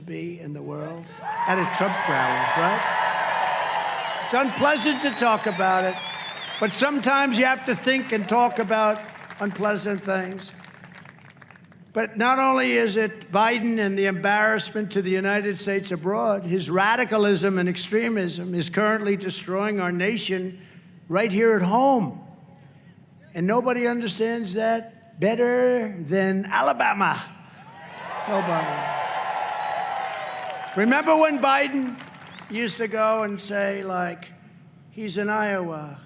be in the world? At a Trump rally, right? It's unpleasant to talk about it, but sometimes you have to think and talk about unpleasant things. But not only is it Biden and the embarrassment to the United States abroad, his radicalism and extremism is currently destroying our nation right here at home. And nobody understands that better than Alabama. Nobody. Remember when Biden used to go and say, like, he's in Iowa,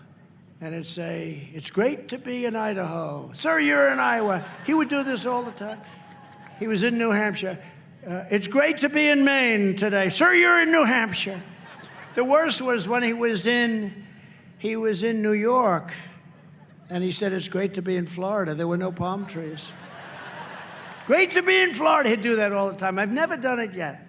and it'd say, it's great to be in Idaho. Sir, you're in Iowa. He would do this all the time. He was in New Hampshire. It's great to be in Maine today. Sir, you're in New Hampshire. The worst was when he was in New York, and he said, it's great to be in Florida. There were no palm trees. Great to be in Florida. He'd do that all the time. I've never done it yet.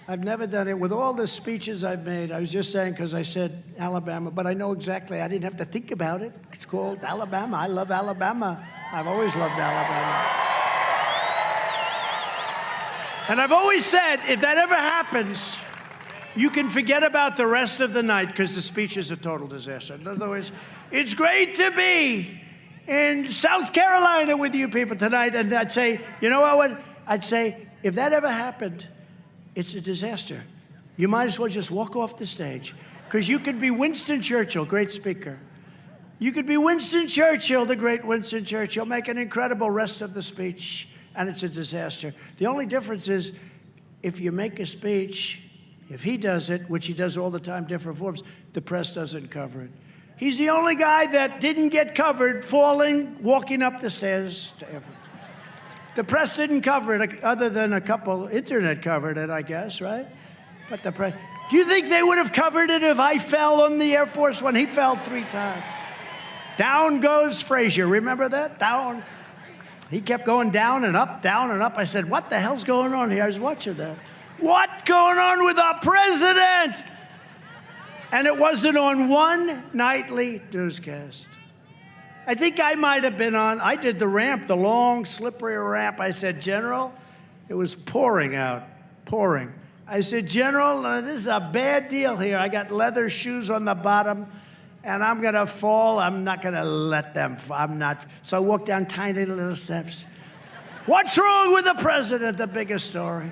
I've never done it. With all the speeches I've made, I was just saying, because I said Alabama, but I know exactly. I didn't have to think about it. It's called Alabama. I love Alabama. I've always loved Alabama. And I've always said, if that ever happens, you can forget about the rest of the night, because the speech is a total disaster. In other words, it's great to be in South Carolina with you people tonight. And I'd say, you know what? I'd say, if that ever happened, it's a disaster. You might as well just walk off the stage, because you could be Winston Churchill, great speaker. You could be Winston Churchill, the great Winston Churchill, make an incredible rest of the speech, and it's a disaster. The only difference is, if you make a speech, if he does it, which he does all the time, different forms, the press doesn't cover it. He's the only guy that didn't get covered falling, walking up the stairs to ever. The press didn't cover it, other than a couple. Internet covered it, I guess, right? But the press. Do you think they would have covered it if I fell on the Air Force One? He fell 3 times. Down goes Frazier. Remember that? Down. He kept going down and up, down and up. I said, what the hell's going on here? I was watching that. What's going on with our president? And it wasn't on one nightly newscast. I think I might have been on, I did the ramp, the long, slippery ramp. I said, General, it was pouring out, pouring. I said, General, this is a bad deal here. I got leather shoes on the bottom, and I'm going to fall. I'm not going to let them, I'm not. So I walked down tiny little steps. What's wrong with the president? The biggest story.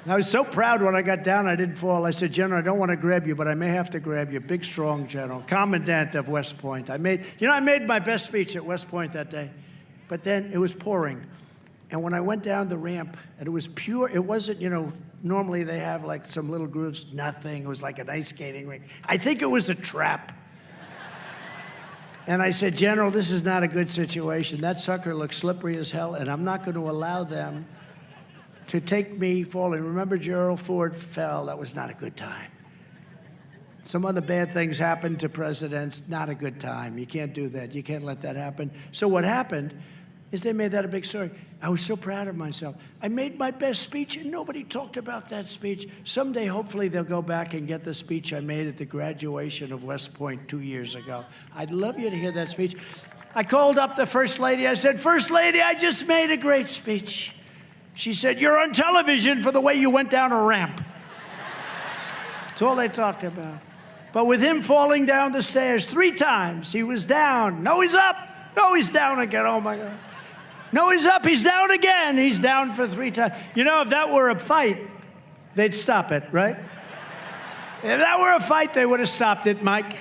I was so proud when I got down, I didn't fall. I said, General, I don't want to grab you, but I may have to grab you. Big, strong general, commandant of West Point. I made my best speech at West Point that day, but then it was pouring. And when I went down the ramp, and it was pure, it wasn't, normally they have like some little grooves, nothing. It was like an ice skating rink. I think it was a trap. And I said, General, this is not a good situation. That sucker looks slippery as hell, and I'm not going to allow them to take me falling. Remember, Gerald Ford fell. That was not a good time. Some other bad things happened to presidents. Not a good time. You can't do that. You can't let that happen. So what happened is they made that a big story. I was so proud of myself. I made my best speech, and nobody talked about that speech. Someday, hopefully, they'll go back and get the speech I made at the graduation of West Point 2 years ago. I'd love you to hear that speech. I called up the First Lady. I said, First Lady, I just made a great speech. She said, you're on television for the way you went down a ramp. That's all they talked about. But with him falling down the stairs 3 times, he was down. No, he's up. No, he's down again. Oh, my God. No, he's up. He's down again. He's down for 3 times. If that were a fight, they'd stop it, right? If that were a fight, they would have stopped it, Mike.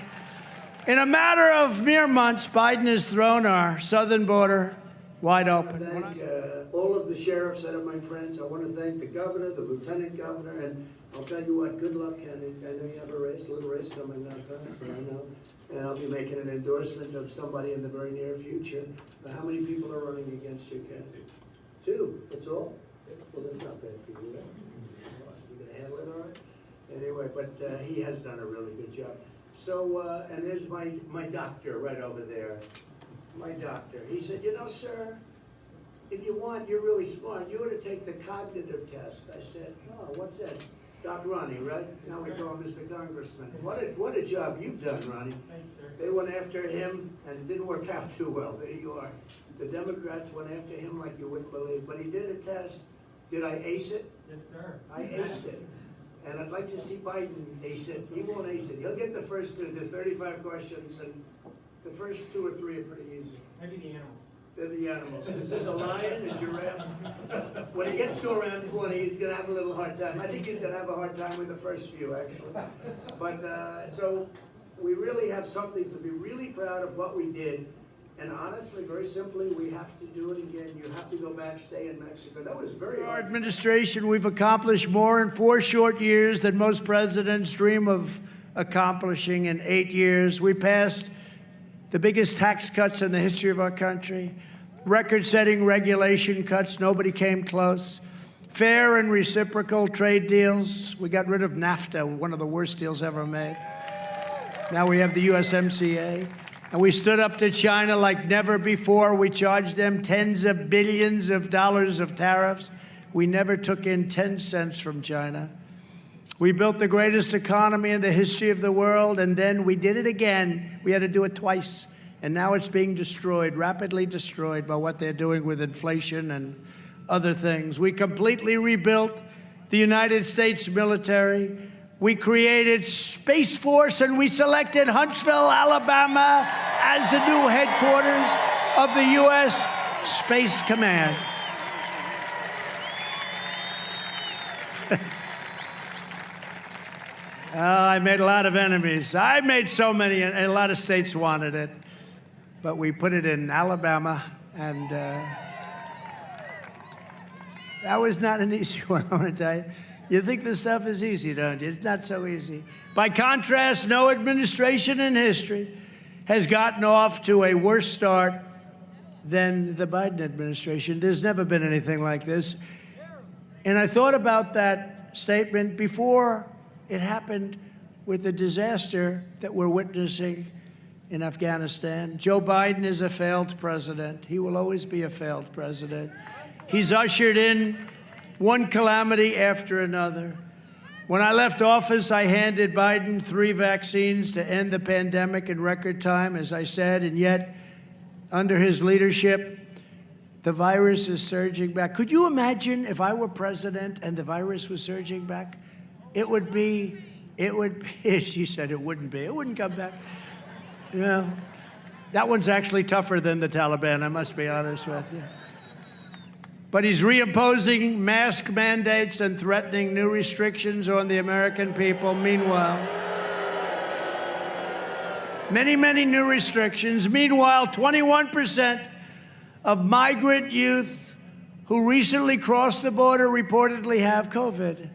In a matter of mere months, Biden has thrown our southern border wide open. Thank all of the sheriffs that are my friends. I want to thank the governor, the lieutenant governor, and I'll tell you what, good luck, Kenny. I know you have a little race coming up, but I know. And I'll be making an endorsement of somebody in the very near future. How many people are running against you, Ken? 2, that's all? Well, that's not bad for you, right? You gonna handle it all right? Anyway, but he has done a really good job. So, and there's my doctor right over there. My doctor. He said, sir, if you want, you're really smart. You ought to take the cognitive test. I said, oh, what's that? Doc Ronnie, right? Now we call him Mr. Congressman. What a job you've done, Ronnie. They went after him, and it didn't work out too well. There you are. The Democrats went after him like you wouldn't believe. But he did a test. Did I ace it? Yes, sir. I aced it. And I'd like to see Biden ace it. He won't ace it. He'll get the first two. There's 35 questions, and the first 2 or 3 are pretty easy. Maybe the animals. They're the animals. Is this a lion, a giraffe? When he gets to around 20, he's going to have a little hard time. I think he's going to have a hard time with the first few, actually. But so we really have something to be really proud of what we did. And honestly, very simply, we have to do it again. You have to go back, stay in Mexico. That was very hard. Our administration, we've accomplished more in 4 short years than most presidents dream of accomplishing in 8 years. We passed the biggest tax cuts in the history of our country, record-setting regulation cuts, nobody came close, fair and reciprocal trade deals. We got rid of NAFTA, one of the worst deals ever made. Now we have the USMCA. And we stood up to China like never before. We charged them tens of billions of dollars of tariffs. We never took in 10 cents from China. We built the greatest economy in the history of the world, and then we did it again. We had to do it twice. And now it's being destroyed, rapidly destroyed by what they're doing with inflation and other things. We completely rebuilt the United States military. We created Space Force, and we selected Huntsville, Alabama, as the new headquarters of the U.S. Space Command. I made a lot of enemies. I made so many, and a lot of states wanted it. But we put it in Alabama, and that was not an easy one, I want to tell you. You think this stuff is easy, don't you? It's not so easy. By contrast, no administration in history has gotten off to a worse start than the Biden administration. There's never been anything like this. And I thought about that statement before it happened with the disaster that we're witnessing in Afghanistan. Joe Biden is a failed president. He will always be a failed president. He's ushered in one calamity after another. When I left office, I handed Biden 3 vaccines to end the pandemic in record time, as I said, and yet, under his leadership, the virus is surging back. Could you imagine if I were president and the virus was surging back? It would be, she said it wouldn't be. It wouldn't come back. You know, that one's actually tougher than the Taliban, I must be honest with you. But he's reimposing mask mandates and threatening new restrictions on the American people. Meanwhile, many, many new restrictions. Meanwhile, 21% of migrant youth who recently crossed the border reportedly have COVID.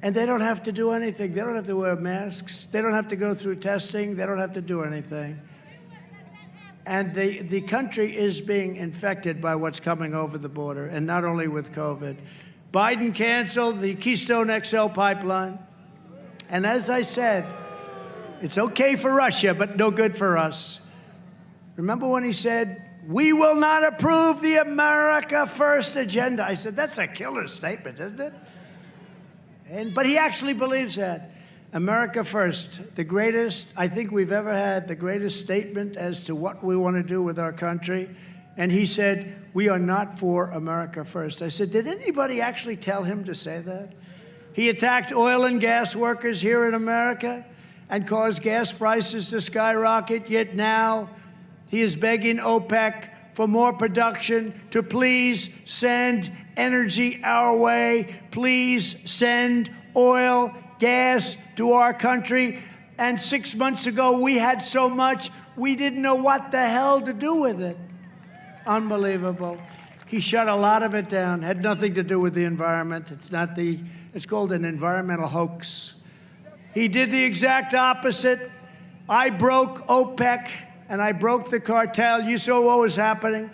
And they don't have to do anything. They don't have to wear masks. They don't have to go through testing. They don't have to do anything. And the country is being infected by what's coming over the border, and not only with COVID. Biden canceled the Keystone XL pipeline. And as I said, it's okay for Russia, but no good for us. Remember when he said, "We will not approve the America First agenda"? I said, that's a killer statement, isn't it? But he actually believes that. America First, the greatest, I think we've ever had, the greatest statement as to what we want to do with our country. And he said, we are not for America First. I said, did anybody actually tell him to say that? He attacked oil and gas workers here in America and caused gas prices to skyrocket, yet now he is begging OPEC for more production to please send energy our way, please send oil, gas to our country. And 6 months ago, we had so much, we didn't know what the hell to do with it. Unbelievable. He shut a lot of it down. Had nothing to do with the environment. It's called an environmental hoax. He did the exact opposite. I broke OPEC and I broke the cartel. You saw what was happening.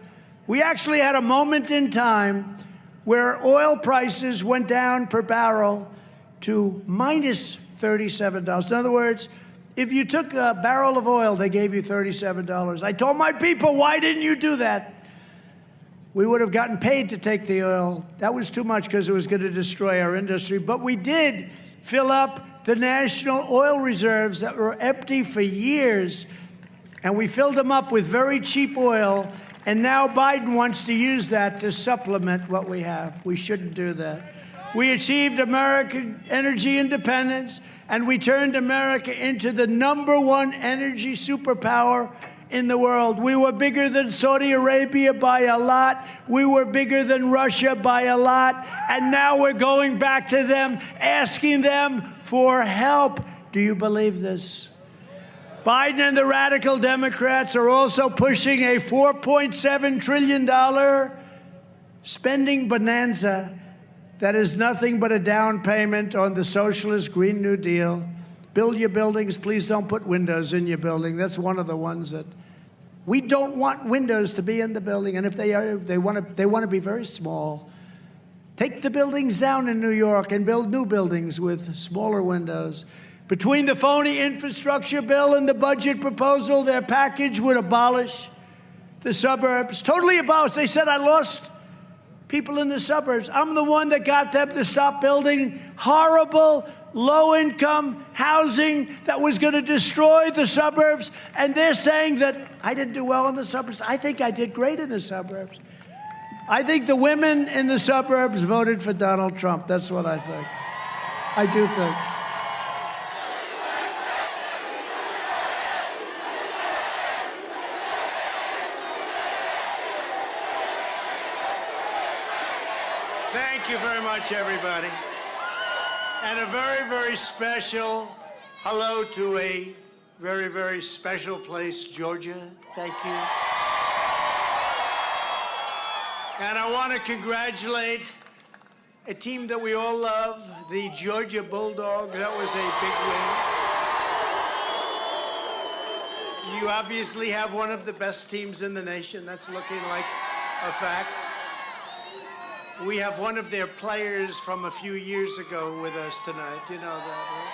We actually had a moment in time where oil prices went down per barrel to minus $37. In other words, if you took a barrel of oil, they gave you $37. I told my people, why didn't you do that? We would have gotten paid to take the oil. That was too much because it was going to destroy our industry. But we did fill up the national oil reserves that were empty for years. And we filled them up with very cheap oil. And now Biden wants to use that to supplement what we have. We shouldn't do that. We achieved American energy independence, and we turned America into the #1 energy superpower in the world. We were bigger than Saudi Arabia by a lot. We were bigger than Russia by a lot. And now we're going back to them, asking them for help. Do you believe this? Biden and the radical Democrats are also pushing a $4.7 trillion spending bonanza that is nothing but a down payment on the socialist Green New Deal. Build your buildings. Please don't put windows in your building. That's one of the ones that we don't want windows to be in the building. And if they are, they want to be very small. Take the buildings down in New York and build new buildings with smaller windows. Between the phony infrastructure bill and the budget proposal, their package would abolish the suburbs. Totally abolish. They said I lost people in the suburbs. I'm the one that got them to stop building horrible, low-income housing that was going to destroy the suburbs. And they're saying that I didn't do well in the suburbs. I think I did great in the suburbs. I think the women in the suburbs voted for Donald Trump. That's what I think. I do think. Thank you very much, everybody. And a very, very special hello to a very, very special place, Georgia. Thank you. And I want to congratulate a team that we all love, the Georgia Bulldogs. That was a big win. You obviously have one of the best teams in the nation. That's looking like a fact. We have one of their players from a few years ago with us tonight. You know that, right?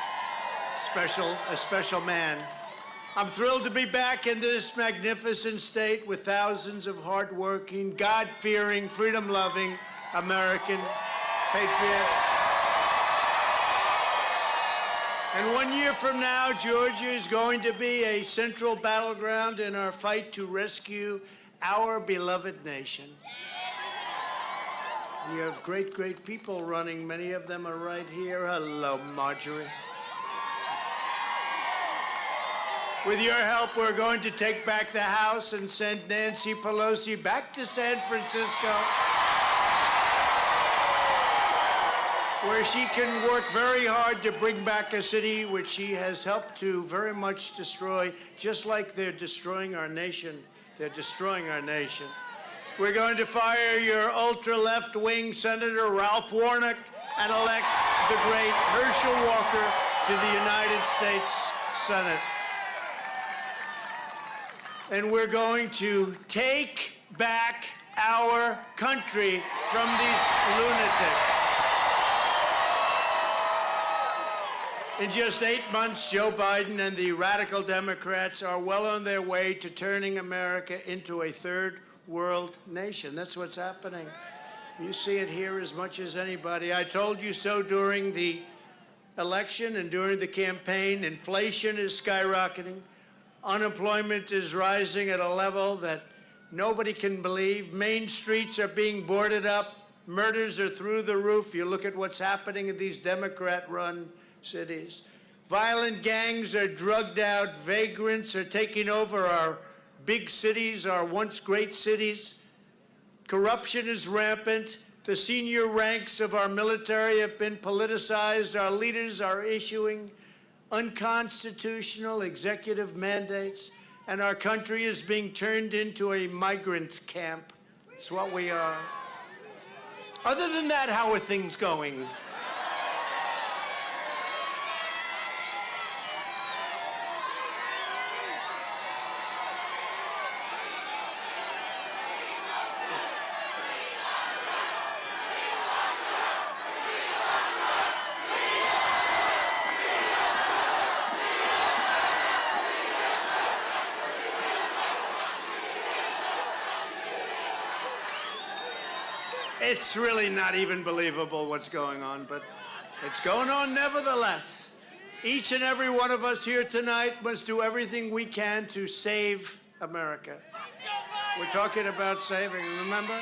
A special man. I'm thrilled to be back in this magnificent state with thousands of hardworking, God-fearing, freedom-loving American patriots. And 1 year from now, Georgia is going to be a central battleground in our fight to rescue our beloved nation. You have great, great people running. Many of them are right here. Hello, Marjorie. With your help, we're going to take back the House and send Nancy Pelosi back to San Francisco, where she can work very hard to bring back a city which she has helped to very much destroy, just like they're destroying our nation. They're destroying our nation. We're going to fire your ultra-left-wing Senator Ralph Warnock and elect the great Herschel Walker to the United States Senate. And we're going to take back our country from these lunatics. In just 8 months, Joe Biden and the radical Democrats are well on their way to turning America into a third world nation. That's what's happening. You see it here as much as anybody. I told you so during the election and during the campaign. Inflation is skyrocketing. Unemployment is rising at a level that nobody can believe. Main streets are being boarded up. Murders are through the roof. You look at what's happening in these Democrat-run cities. Violent gangs are drugged out. Vagrants are taking over our big cities, our once great cities. Corruption is rampant. The senior ranks of our military have been politicized. Our leaders are issuing unconstitutional executive mandates, and our country is being turned into a migrant camp. It's what we are. Other than that, how are things going? It's really not even believable what's going on, but it's going on nevertheless. Each and every one of us here tonight must do everything we can to save America. We're talking about saving. Remember?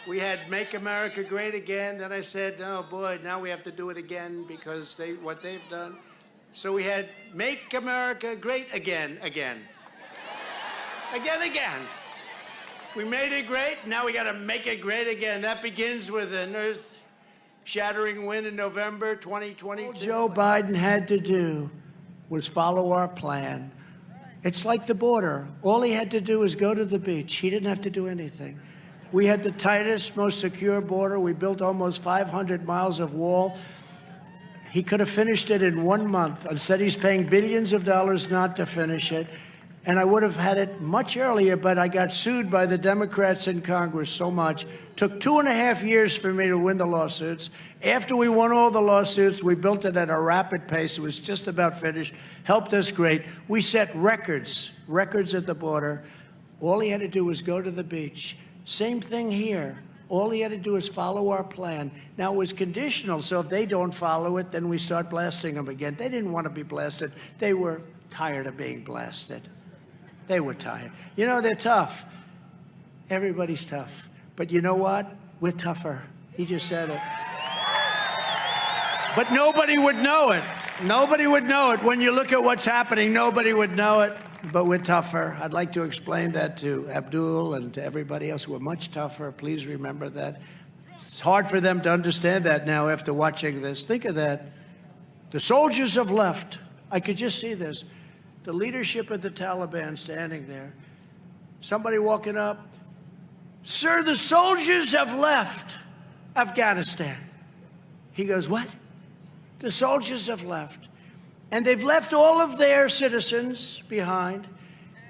We had Make America Great Again. Then I said, oh, boy, now we have to do it again because what they've done. So we had Make America Great Again. Again. We made it great. Now we got to make it great again. That begins with an earth-shattering win in November 2022. All Joe Biden had to do was follow our plan. It's like the border. All he had to do was go to the beach. He didn't have to do anything. We had the tightest, most secure border. We built almost 500 miles of wall. He could have finished it in 1 month. Instead, he's paying billions of dollars not to finish it. And I would have had it much earlier, but I got sued by the Democrats in Congress so much. Took 2.5 years for me to win the lawsuits. After we won all the lawsuits, we built it at a rapid pace. It was just about finished. Helped us great. We set records at the border. All he had to do was go to the beach. Same thing here. All he had to do was follow our plan. Now, it was conditional, so if they don't follow it, then we start blasting them again. They didn't want to be blasted. They were tired of being blasted. They were tired. You know, they're tough. Everybody's tough. But you know what? We're tougher. He just said it. But nobody would know it. Nobody would know it. When you look at what's happening, nobody would know it. But we're tougher. I'd like to explain that to Abdul and to everybody else. We're much tougher. Please remember that. It's hard for them to understand that now after watching this. Think of that. The soldiers have left. I could just see this. The leadership of the Taliban standing there. Somebody walking up. Sir, the soldiers have left Afghanistan. He goes, what? The soldiers have left. And they've left all of their citizens behind.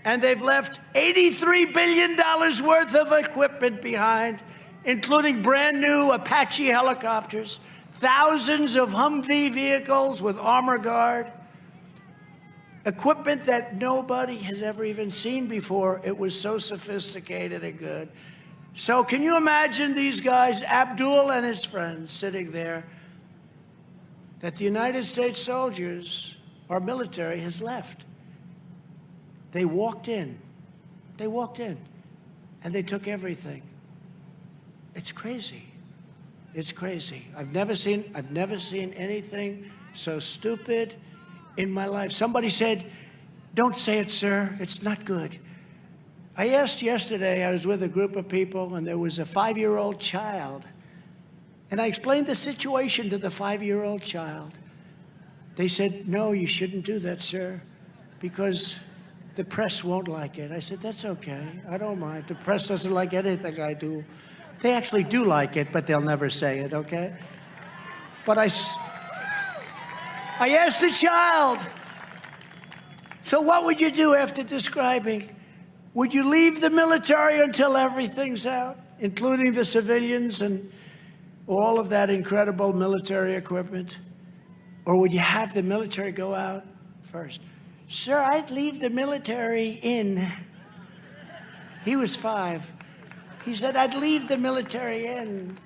And they've left $83 billion worth of equipment behind, including brand new Apache helicopters, thousands of Humvee vehicles with armor guard, equipment that nobody has ever even seen before. It was so sophisticated and good. So can you imagine these guys, Abdul and his friends, sitting there, that the United States soldiers, our military, has left. They walked in. They walked in. And they took everything. It's crazy. It's crazy. I've never seen anything so stupid in my life. Somebody said, don't say it, sir. It's not good. I asked yesterday, I was with a group of people, and there was a 5-year-old child. And I explained the situation to the 5-year-old child. They said, no, you shouldn't do that, sir, because the press won't like it. I said, that's okay. I don't mind. The press doesn't like anything I do. They actually do like it, but they'll never say it, okay? But I asked the child, so what would you do after describing? Would you leave the military until everything's out, including the civilians and all of that incredible military equipment? Or would you have the military go out first? Sir, I'd leave the military in. He was 5. He said, I'd leave the military in.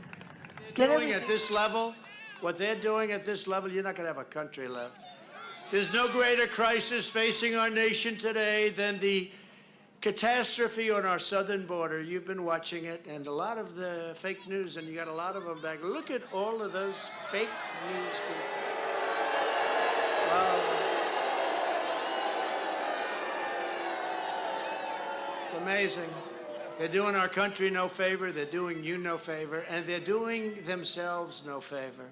Doing at this level, what they're doing at this level, you're not going to have a country left. There's no greater crisis facing our nation today than the catastrophe on our southern border. You've been watching it, and a lot of the fake news, and you got a lot of them back. Look at all of those fake news people. Wow. It's amazing. They're doing our country no favor, they're doing you no favor, and they're doing themselves no favor.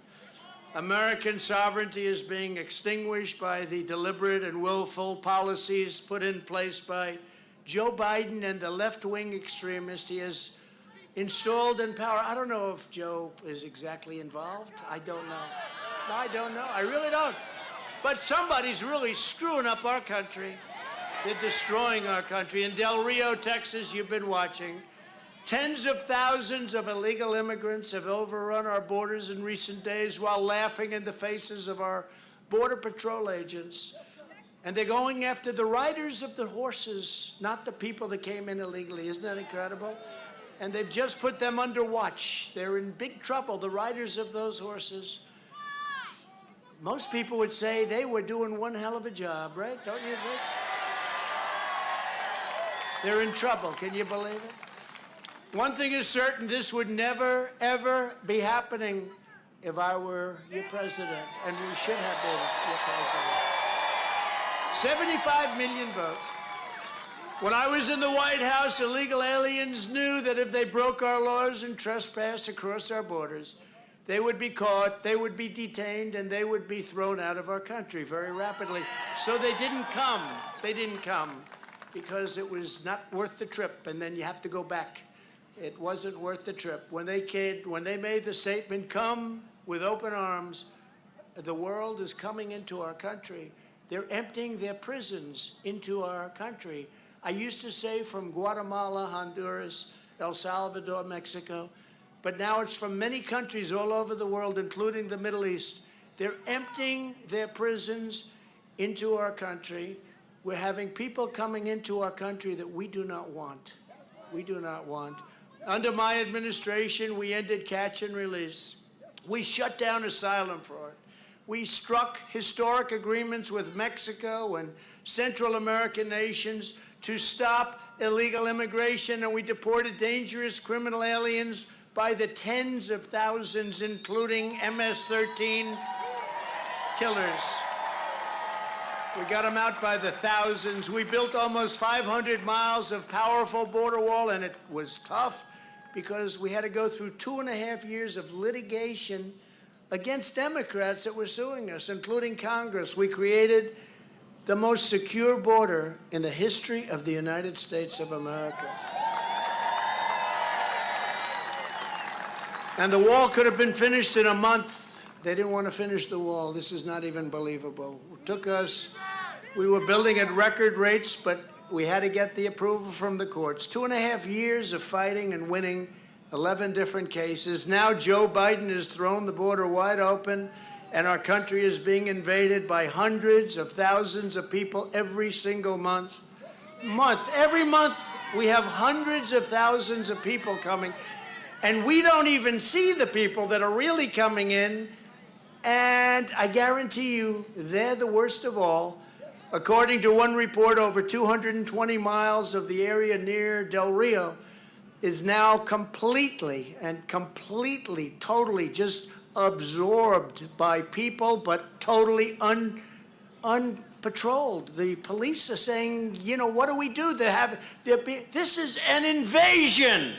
American sovereignty is being extinguished by the deliberate and willful policies put in place by Joe Biden and the left-wing extremists he has installed in power. I don't know if Joe is exactly involved. I don't know. No, I don't know. I really don't. But somebody's really screwing up our country. They're destroying our country. In Del Rio, Texas, you've been watching. Tens of thousands of illegal immigrants have overrun our borders in recent days while laughing in the faces of our Border Patrol agents. And they're going after the riders of the horses, not the people that came in illegally. Isn't that incredible? And they've just put them under watch. They're in big trouble, the riders of those horses. Most people would say they were doing one hell of a job, right? Don't you think? They're in trouble. Can you believe it? One thing is certain, this would never, ever be happening if I were your president, and we should have been your president. 75 million votes. When I was in the White House, illegal aliens knew that if they broke our laws and trespassed across our borders, they would be caught, they would be detained, and they would be thrown out of our country very rapidly. So they didn't come. They didn't come because it was not worth the trip, and then you have to go back. It wasn't worth the trip. When they made the statement, come with open arms, the world is coming into our country. They're emptying their prisons into our country. I used to say from Guatemala, Honduras, El Salvador, Mexico, but now it's from many countries all over the world, including the Middle East. They're emptying their prisons into our country. We're having people coming into our country that we do not want. We do not want. Under my administration, we ended catch and release. We shut down asylum fraud. We struck historic agreements with Mexico and Central American nations to stop illegal immigration, and we deported dangerous criminal aliens by the tens of thousands, including MS-13 killers. We got them out by the thousands. We built almost 500 miles of powerful border wall, and it was tough because we had to go through 2.5 years of litigation against Democrats that were suing us, including Congress. We created the most secure border in the history of the United States of America. And the wall could have been finished in a month. They didn't want to finish the wall. This is not even believable. It took us, we were building at record rates, but we had to get the approval from the courts. 2.5 years of fighting and winning 11 different cases. Now Joe Biden has thrown the border wide open, and our country is being invaded by hundreds of thousands of people every single month. Every month, we have hundreds of thousands of people coming, and we don't even see the people that are really coming in, and I guarantee you, they're the worst of all. According to one report, over 220 miles of the area near Del Rio is now completely, totally just absorbed by people, but totally unpatrolled. The police are saying, you know, what do we do? This is an invasion.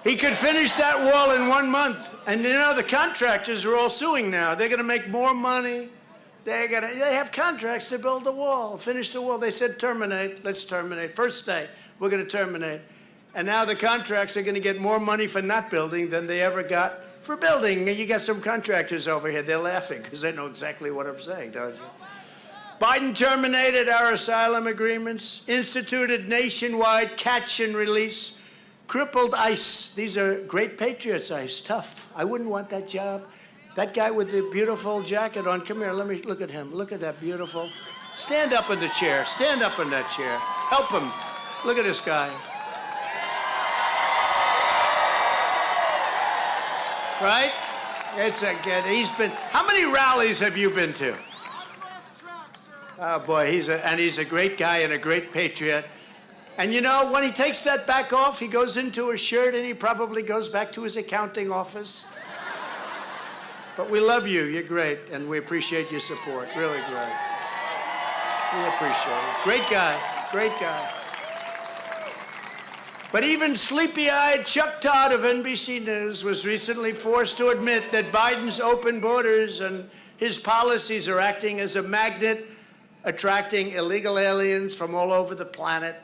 He could finish that wall in 1 month. And you know, the contractors are all suing now. They're going to make more money. They have contracts to build the wall, finish the wall. They said terminate, let's terminate. First day, we're going to terminate. And now the contracts are going to get more money for not building than they ever got for building. You got some contractors over here, they're laughing because they know exactly what I'm saying, don't you? Biden terminated our asylum agreements, instituted nationwide catch and release, crippled ICE. These are great patriots, ICE, tough. I wouldn't want that job. That guy with the beautiful jacket on, come here, let me look at him. Look at that beautiful. Stand up in the chair, stand up in that chair. Help him. Look at this guy. Right? It's a good, he's been, how many rallies have you been to? Oh boy, he's a great guy and a great patriot. And you know, when he takes that back off, he goes into his shirt and he probably goes back to his accounting office. But we love you, you're great, and we appreciate your support, really great. We appreciate it. Great guy, great guy. But even sleepy-eyed Chuck Todd of NBC News was recently forced to admit that Biden's open borders and his policies are acting as a magnet, attracting illegal aliens from all over the planet.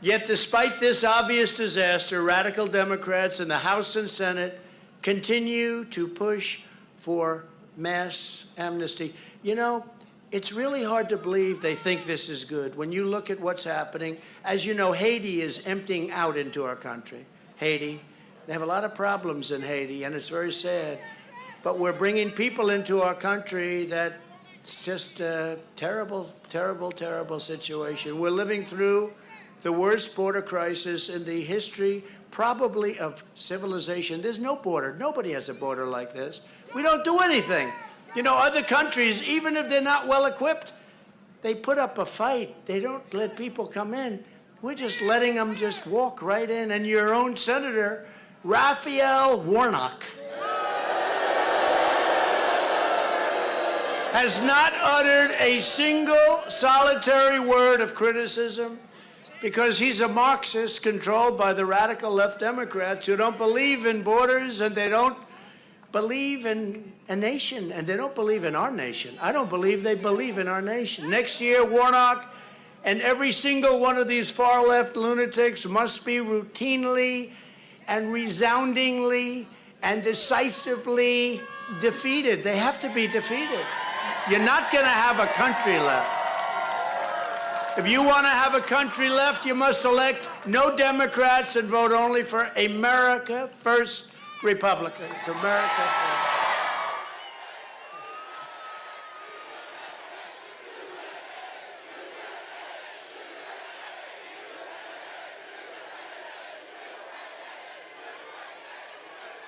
Yet despite this obvious disaster, radical Democrats in the House and Senate continue to push for mass amnesty. You know, it's really hard to believe they think this is good. When you look at what's happening, as you know, Haiti is emptying out into our country. Haiti, they have a lot of problems in Haiti, and it's very sad. But we're bringing people into our country that It's just a terrible, terrible, terrible situation. We're living through the worst border crisis in the history, probably, of civilization. There's no border. Nobody has a border like this. We don't do anything. You know, other countries, even if they're not well equipped, they put up a fight. They don't let people come in. We're just letting them just walk right in. And your own senator, Raphael Warnock, has not uttered a single solitary word of criticism, because he's a Marxist controlled by the radical left Democrats who don't believe in borders, and they don't believe in a nation, and they don't believe in our nation. I don't believe they believe in our nation. Next year, Warnock and every single one of these far-left lunatics must be routinely and resoundingly and decisively defeated. They have to be defeated. You're not going to have a country left. If you want to have a country left, you must elect no Democrats and vote only for America First Republicans. America First.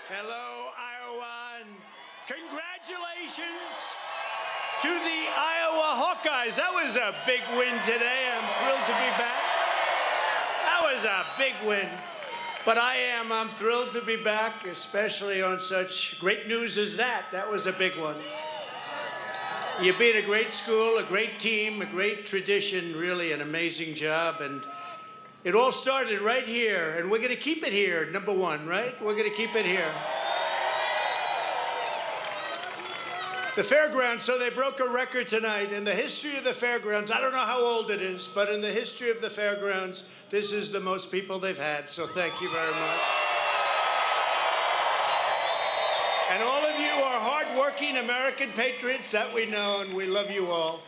Hello, Iowa, and congratulations to the Iowa Hawkeyes. That was a big win today. I'm thrilled to be back. That was a big win. But I'm thrilled to be back, especially on such great news as that. That was a big one. You beat a great school, a great team, a great tradition, really an amazing job. And it all started right here, and we're going to keep it here, number one, right? We're going to keep it here. The fairgrounds, so they broke a record tonight. In the history of the fairgrounds, I don't know how old it is, but in the history of the fairgrounds, this is the most people they've had, so thank you very much. And all of you are hardworking American patriots, that we know, and we love you all.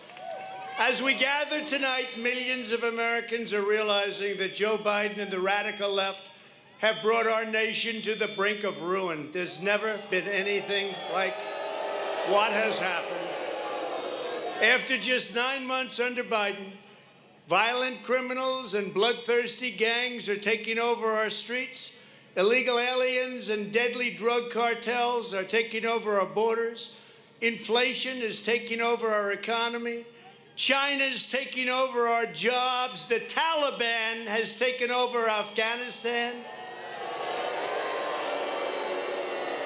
As we gather tonight, millions of Americans are realizing that Joe Biden and the radical left have brought our nation to the brink of ruin. There's never been anything like what has happened. After just 9 months under Biden, violent criminals and bloodthirsty gangs are taking over our streets. Illegal aliens and deadly drug cartels are taking over our borders. Inflation is taking over our economy. China's taking over our jobs. The Taliban has taken over Afghanistan.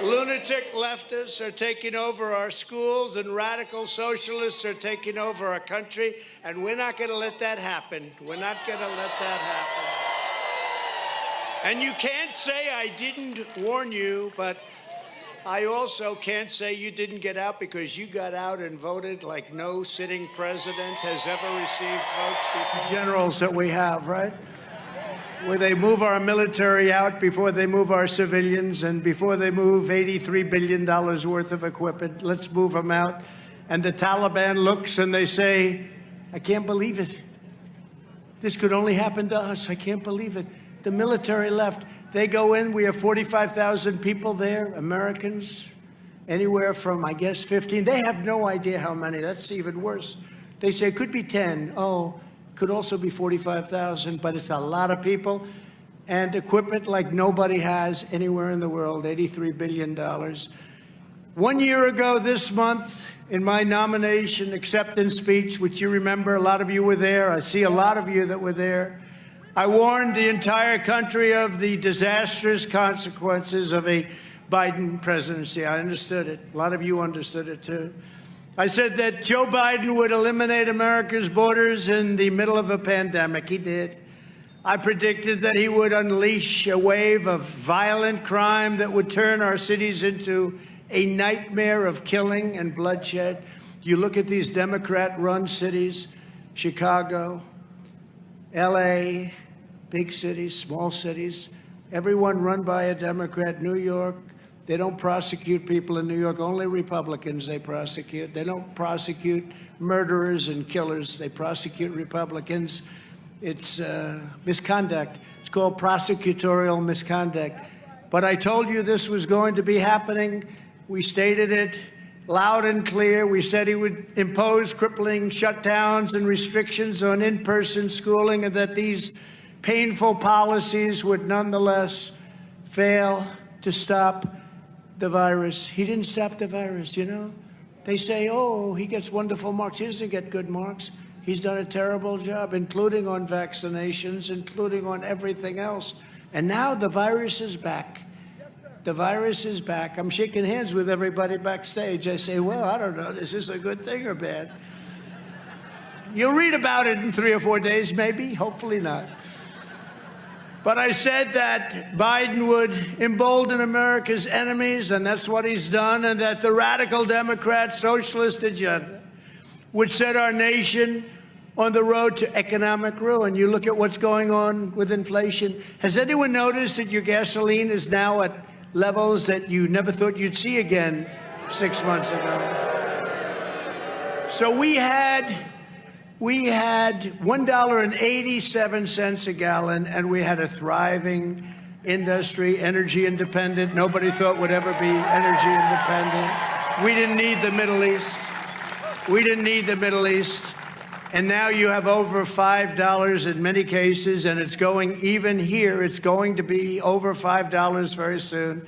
Lunatic leftists are taking over our schools, and radical socialists are taking over our country, and we're not going to let that happen. We're not going to let that happen. And you can't say I didn't warn you, but I also can't say you didn't get out, because you got out and voted like no sitting president has ever received votes before. Generals that we have, right? Where they move our military out before they move our civilians, and before they move $83 billion worth of equipment. Let's move them out. And the Taliban looks and they say, I can't believe it. This could only happen to us. I can't believe it. The military left. They go in. We have 45,000 people there, Americans, anywhere from, I guess, 15. They have no idea how many. That's even worse. They say it could be 10. Oh, could also be 45,000, but it's a lot of people and equipment like nobody has anywhere in the world, $83 billion. 1 year ago this month, in my nomination acceptance speech, which you remember, a lot of you were there. I see a lot of you that were there. I warned the entire country of the disastrous consequences of a Biden presidency. I understood it. A lot of you understood it, too. I said that Joe Biden would eliminate America's borders in the middle of a pandemic. He did. I predicted that he would unleash a wave of violent crime that would turn our cities into a nightmare of killing and bloodshed. You look at these Democrat-run cities, Chicago, L.A., big cities, small cities, everyone run by a Democrat. New York, they don't prosecute people in New York. Only Republicans they prosecute. They don't prosecute murderers and killers. They prosecute Republicans. It's misconduct. It's called prosecutorial misconduct. But I told you this was going to be happening. We stated it. loud and clear. We said he would impose crippling shutdowns and restrictions on in-person schooling, and that these painful policies would nonetheless fail to stop the virus. He didn't stop the virus, you know? They say, oh, he gets wonderful marks. He doesn't get good marks. He's done a terrible job, including on vaccinations, including on everything else. And now the virus is back. The virus is back. I'm shaking hands with everybody backstage. I say, well, I don't know. Is this a good thing or bad? You'll read about it in 3 or 4 days, maybe. Hopefully not. But I said that Biden would embolden America's enemies, and that's what he's done, and that the radical Democrat socialist agenda would set our nation on the road to economic ruin. You look at what's going on with inflation. Has anyone noticed that your gasoline is now at levels that you never thought you'd see again 6 months ago? So we had $1.87 a gallon, and we had a thriving industry, energy independent. Nobody thought would ever be energy independent. We didn't need the Middle East. We didn't need the Middle East. And now you have over $5 in many cases, and it's going, even here, it's going to be over $5 very soon.